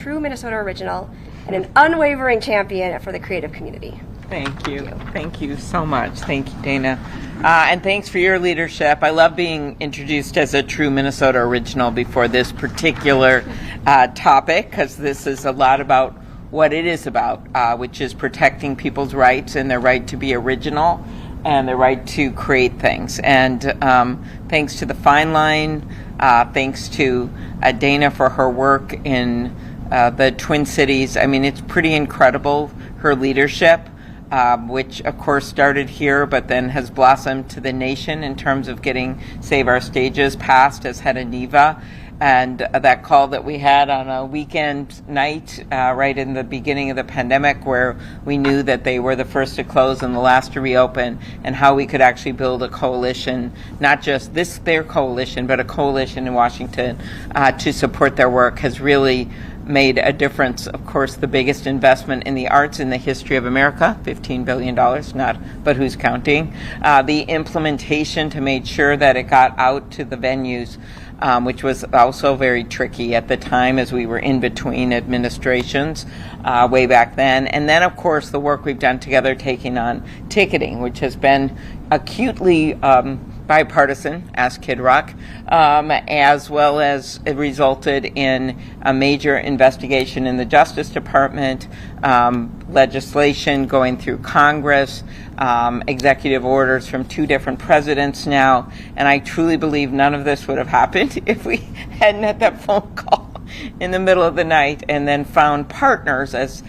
True Minnesota original and an unwavering champion for the creative community. Thank you. Thank you so much. Thank you, Dana. And thanks for your leadership. I love being introduced as a true Minnesota original before this particular topic, because this is a lot about what it is about, which is protecting people's rights and their right to be original and their right to create things. And thanks to the Fine Line, thanks to Dana for her work in the Twin Cities. I mean, it's pretty incredible, her leadership, which of course started here, but then has blossomed to the nation in terms of getting Save Our Stages passed as head of NEVA. And that call that we had on a weekend night right in the beginning of the pandemic, where we knew that they were the first to close and the last to reopen, and how we could actually build a coalition, not just their coalition, but a coalition in Washington to support their work, has really made a difference. Of course, the biggest investment in the arts in the history of America, $15 billion, but who's counting? The implementation to make sure that it got out to the venues, which was also very tricky at the time, as we were in between administrations way back then. And then, of course, the work we've done together taking on ticketing, which has been acutely bipartisan, ask Kid Rock, as well as it resulted in a major investigation in the Justice Department, legislation going through Congress, executive orders from 2 different presidents now. And I truly believe none of this would have happened if we hadn't had that phone call in the middle of the night and then found partners, as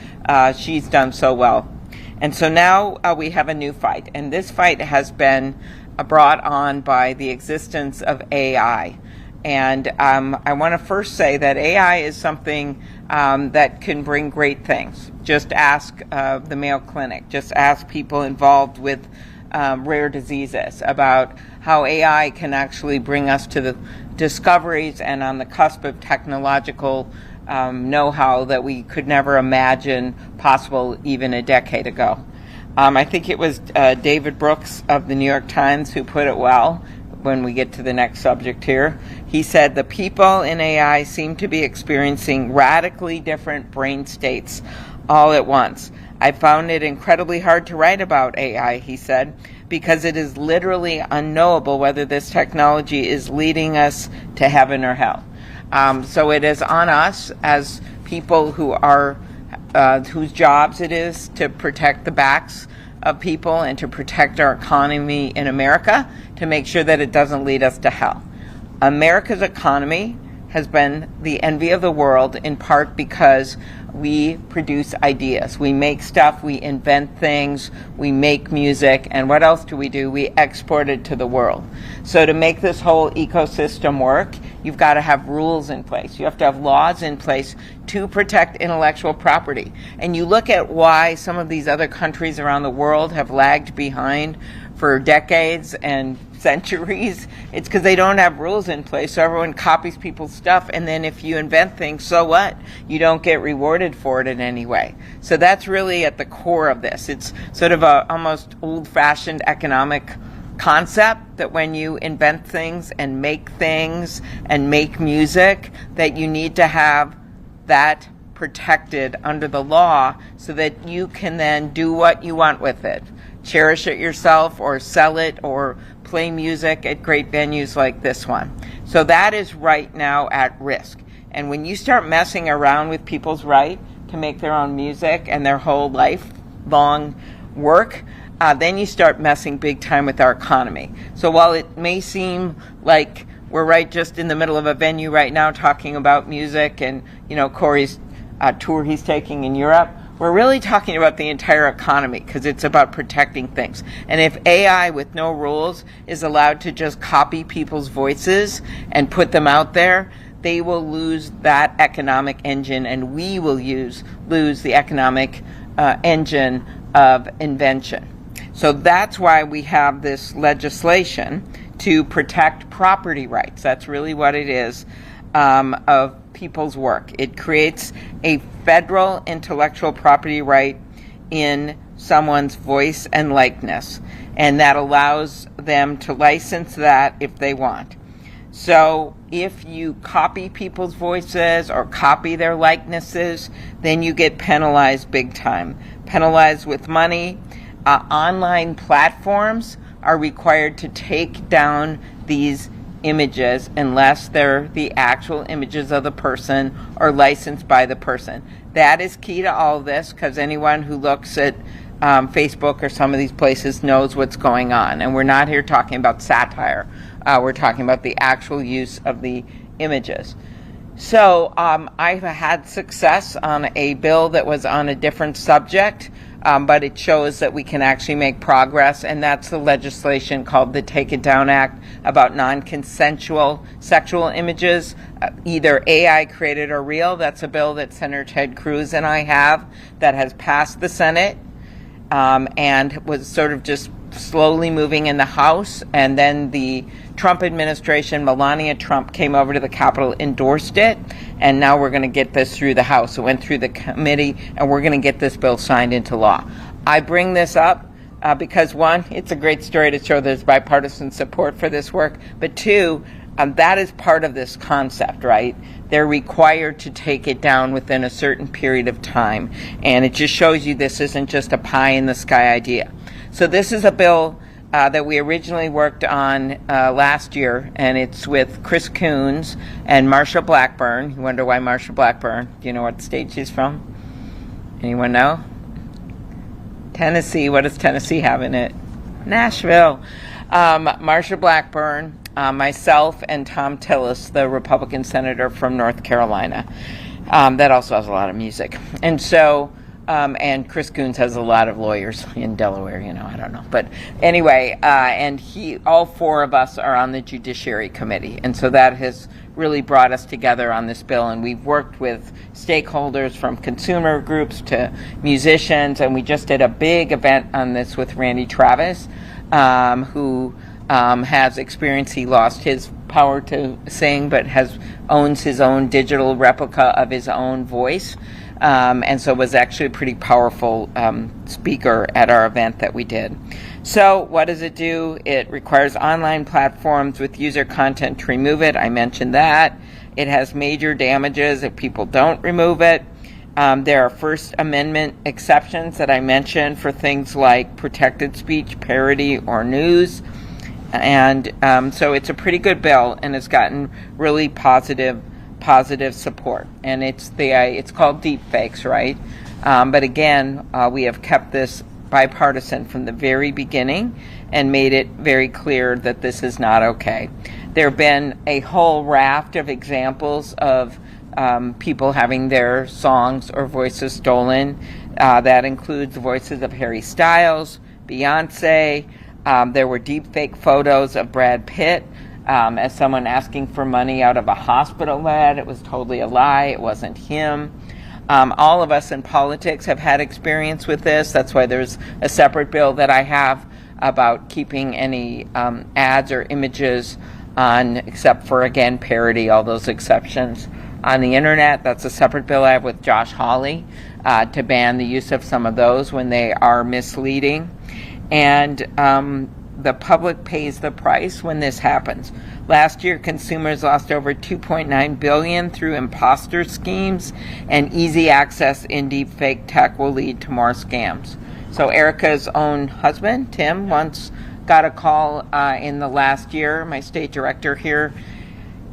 she's done so well. And so now we have a new fight, and this fight has been brought on by the existence of AI. And I want to first say that AI is something that can bring great things. Just ask the Mayo Clinic, just ask people involved with rare diseases about how AI can actually bring us to the discoveries and on the cusp of technological know-how that we could never imagine possible even a decade ago. I think it was David Brooks of the New York Times who put it well when we get to the next subject here. He said, "The people in AI seem to be experiencing radically different brain states all at once. I found it incredibly hard to write about AI," he said, "because it is literally unknowable whether this technology is leading us to heaven or hell." So it is on us as people who are whose jobs it is to protect the backs of people and to protect our economy in America, to make sure that it doesn't lead us to hell. America's economy has been the envy of the world, in part because we produce ideas. We make stuff, we invent things, we make music, and what else do? We export it to the world. So to make this whole ecosystem work, you've got to have rules in place. You have to have laws in place to protect intellectual property. And you look at why some of these other countries around the world have lagged behind for decades and centuries. It's because they don't have rules in place, so everyone copies people's stuff, and then if you invent things, so what? You don't get rewarded for it in any way. So that's really at the core of this. It's sort of a almost old-fashioned economic concept that when you invent things and make music, that you need to have that protected under the law so that you can then do what you want with it. Cherish it yourself or sell it or play music at great venues like this one. So that is right now at risk. And when you start messing around with people's right to make their own music and their whole lifelong work, then you start messing big time with our economy. So while it may seem like we're right just in the middle of a venue right now talking about music and, you know, Corey's tour he's taking in Europe, we're really talking about the entire economy, because it's about protecting things. And if AI with no rules is allowed to just copy people's voices and put them out there, they will lose that economic engine, and we will lose the economic engine of invention. So that's why we have this legislation to protect property rights. That's really what it is, of people's work. It creates a federal intellectual property right in someone's voice and likeness, and that allows them to license that if they want. So if you copy people's voices or copy their likenesses, then you get penalized big time. Penalized with money. Online platforms are required to take down these images unless they're the actual images of the person or licensed by the person. That is key to all of this, because anyone who looks at Facebook or some of these places knows what's going on. And we're not here talking about satire. We're talking about the actual use of the images. So I've had success on a bill that was on a different subject, but it shows that we can actually make progress, and that's the legislation called the Take It Down Act about non-consensual sexual images, either AI created or real. That's a bill that Senator Ted Cruz and I have that has passed the Senate and was sort of just slowly moving in the House, and then the Trump administration, Melania Trump, came over to the Capitol, endorsed it, and now we're going to get this through the House. It went through the committee, and we're going to get this bill signed into law. I bring this up because, one, it's a great story to show there's bipartisan support for this work, but two, that is part of this concept, right? They're required to take it down within a certain period of time, and it just shows you this isn't just a pie-in-the-sky idea. So this is a bill that we originally worked on last year, and it's with Chris Coons and Marsha Blackburn. You wonder why Marsha Blackburn? Do you know what state she's from? Anyone know? Tennessee. What does Tennessee have in it? Nashville. Marsha Blackburn, myself, and Tom Tillis, the Republican senator from North Carolina. That also has a lot of music. And so... and Chris Coons has a lot of lawyers in Delaware, I don't know. But anyway, and all four of us are on the Judiciary Committee. And so that has really brought us together on this bill. And we've worked with stakeholders from consumer groups to musicians. And we just did a big event on this with Randy Travis, who has experience. He lost his power to sing, but owns his own digital replica of his own voice. And so was actually a pretty powerful speaker at our event that we did. So what does it do? It requires online platforms with user content to remove it. I mentioned that. It has major damages if people don't remove it. There are First Amendment exceptions that I mentioned for things like protected speech, parody, or news. And so it's a pretty good bill, and it's gotten really positive support, and it's called deepfakes, right? But again, we have kept this bipartisan from the very beginning and made it very clear that this is not okay. There have been a whole raft of examples of people having their songs or voices stolen. That includes the voices of Harry Styles, Beyonce. There were deepfake photos of Brad Pitt as someone asking for money out of a hospital bed. It was totally a lie. It wasn't him. All of us in politics have had experience with this. That's why there's a separate bill that I have about keeping any ads or images on, except for, again, parody, all those exceptions on the internet. That's a separate bill I have with Josh Hawley to ban the use of some of those when they are misleading. And the public pays the price when this happens. Last year, consumers lost over $2.9 billion through imposter schemes, and easy access in deepfake tech will lead to more scams. So Erica's own husband, Tim, once got a call in the last year, my state director here.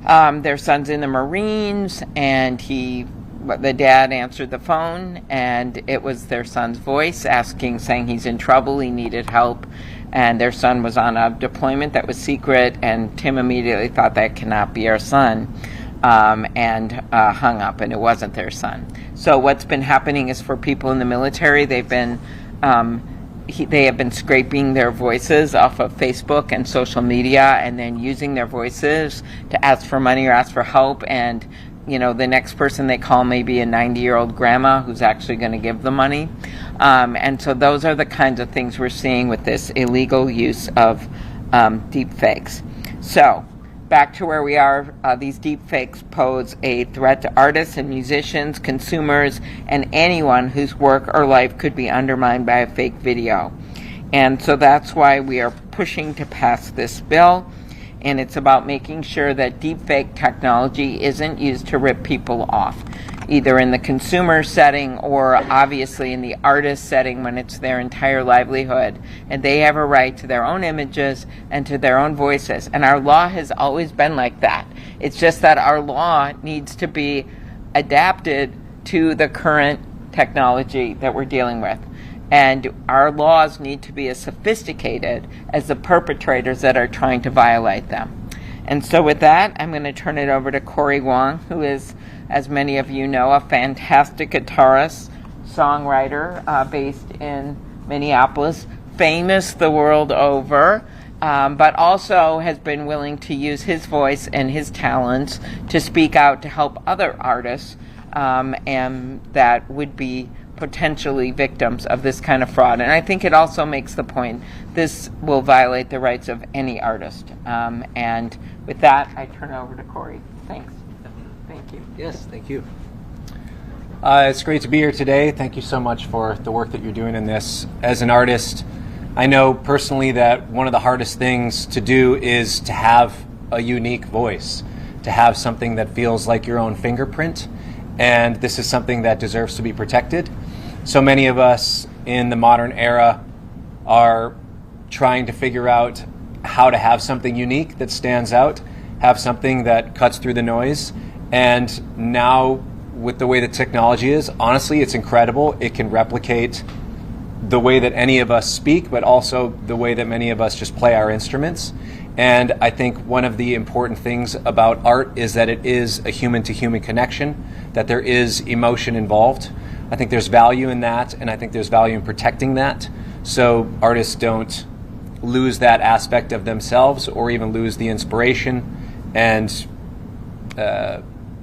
Their son's in the Marines, and the dad answered the phone, and it was their son's voice saying he's in trouble, he needed help. And their son was on a deployment that was secret, and Tim immediately thought that cannot be our son, and hung up, and it wasn't their son. So what's been happening is for people in the military, they have been scraping their voices off of Facebook and social media, and then using their voices to ask for money or ask for help, and the next person they call may be a 90-year-old grandma who's actually going to give the money. And so those are the kinds of things we're seeing with this illegal use of deep fakes. So back to where we are, these deep fakes pose a threat to artists and musicians, consumers, and anyone whose work or life could be undermined by a fake video. And so that's why we are pushing to pass this bill. and it's about making sure that deepfake technology isn't used to rip people off, either in the consumer setting or obviously in the artist setting when it's their entire livelihood. And they have a right to their own images and to their own voices. And our law has always been like that. It's just that our law needs to be adapted to the current technology that we're dealing with. And our laws need to be as sophisticated as the perpetrators that are trying to violate them. And so with that, I'm going to turn it over to Corey Wong, who is, as many of you know, a fantastic guitarist, songwriter based in Minneapolis, famous the world over, but also has been willing to use his voice and his talents to speak out to help other artists and that would be potentially victims of this kind of fraud. And I think it also makes the point this will violate the rights of any artist. And with that, I turn over to Corey. Thanks. Thank you. Yes, thank you. It's great to be here today. Thank you so much for the work that you're doing in this. As an artist, I know personally that one of the hardest things to do is to have a unique voice, to have something that feels like your own fingerprint. And this is something that deserves to be protected. So many of us in the modern era are trying to figure out how to have something unique that stands out, have something that cuts through the noise. And now with the way that technology is, honestly, it's incredible. It can replicate the way that any of us speak, but also the way that many of us just play our instruments. And I think one of the important things about art is that it is a human-to-human connection, that there is emotion involved. I think there's value in that, and I think there's value in protecting that, so artists don't lose that aspect of themselves or even lose the inspiration and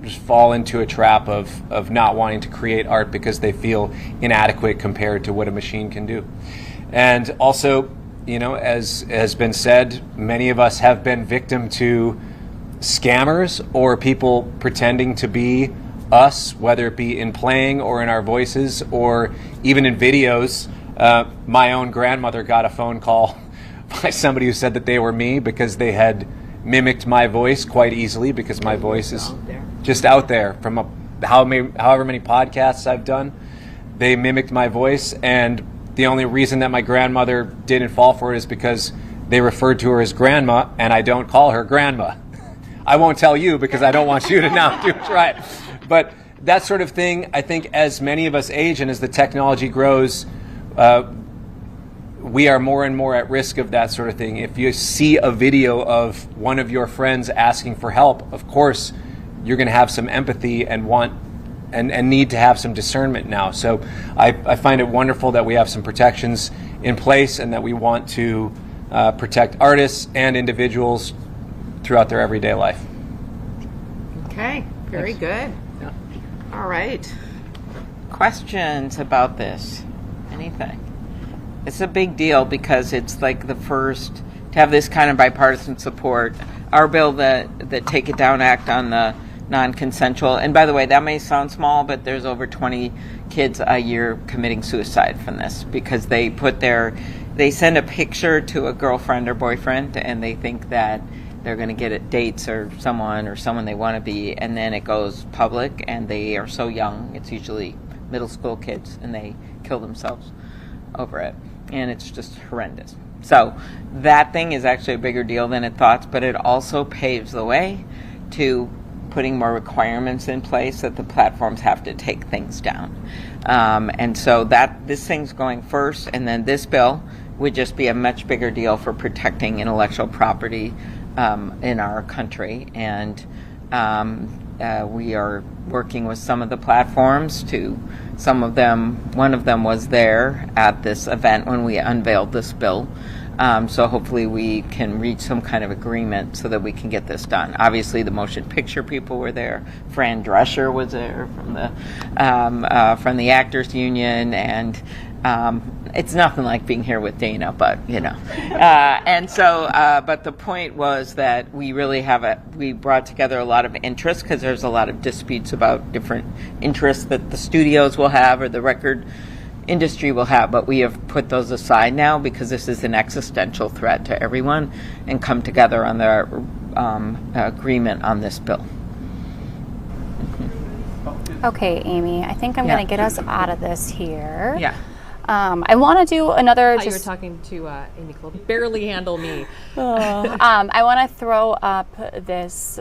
just fall into a trap of not wanting to create art because they feel inadequate compared to what a machine can do. And also, you know, as has been said, many of us have been victim to scammers or people pretending to be us, whether it be in playing or in our voices or even in videos. My own grandmother got a phone call by somebody who said that they were me because they had mimicked my voice quite easily, because my voice is just out there from however many podcasts I've done. They mimicked my voice, and the only reason that my grandmother didn't fall for it is because they referred to her as grandma, and I don't call her grandma. I won't tell you because I don't want you to now try it. But that sort of thing, I think as many of us age and as the technology grows, we are more and more at risk of that sort of thing. If you see a video of one of your friends asking for help, of course, you're going to have some empathy and want and need to have some discernment now. So I find it wonderful that we have some protections in place and that we want to protect artists and individuals throughout their everyday life. Okay, very good. Yeah. All right. Questions about this? Anything? It's a big deal because it's like the first to have this kind of bipartisan support. Our bill, the Take It Down Act on the non-consensual, and by the way, that may sound small, but there's over 20 kids a year committing suicide from this because they send a picture to a girlfriend or boyfriend and they think that they're going to get dates or someone they want to be, and then it goes public and they are so young, it's usually middle school kids, and they kill themselves over it, and it's just horrendous. So that thing is actually a bigger deal than it thought, but it also paves the way to putting more requirements in place that the platforms have to take things down. And so this thing's going first, and then this bill would just be a much bigger deal for protecting intellectual property in our country. And we are working with some of the platforms one of them was there at this event when we unveiled this bill. So hopefully we can reach some kind of agreement so that we can get this done. Obviously the motion picture people were there. Fran Drescher was there from the Actors Union, and it's nothing like being here with Dana, but you know. But the point was that we really we brought together a lot of interests because there's a lot of disputes about different interests that the studios will have or the record industry will have, but we have put those aside now because this is an existential threat to everyone, and come together on their agreement on this bill. Okay, Amy, I think I'm going to get us out of this here. Yeah. I want to do another. You were talking to Amy Klobuchar. Barely handle me. I want to throw up this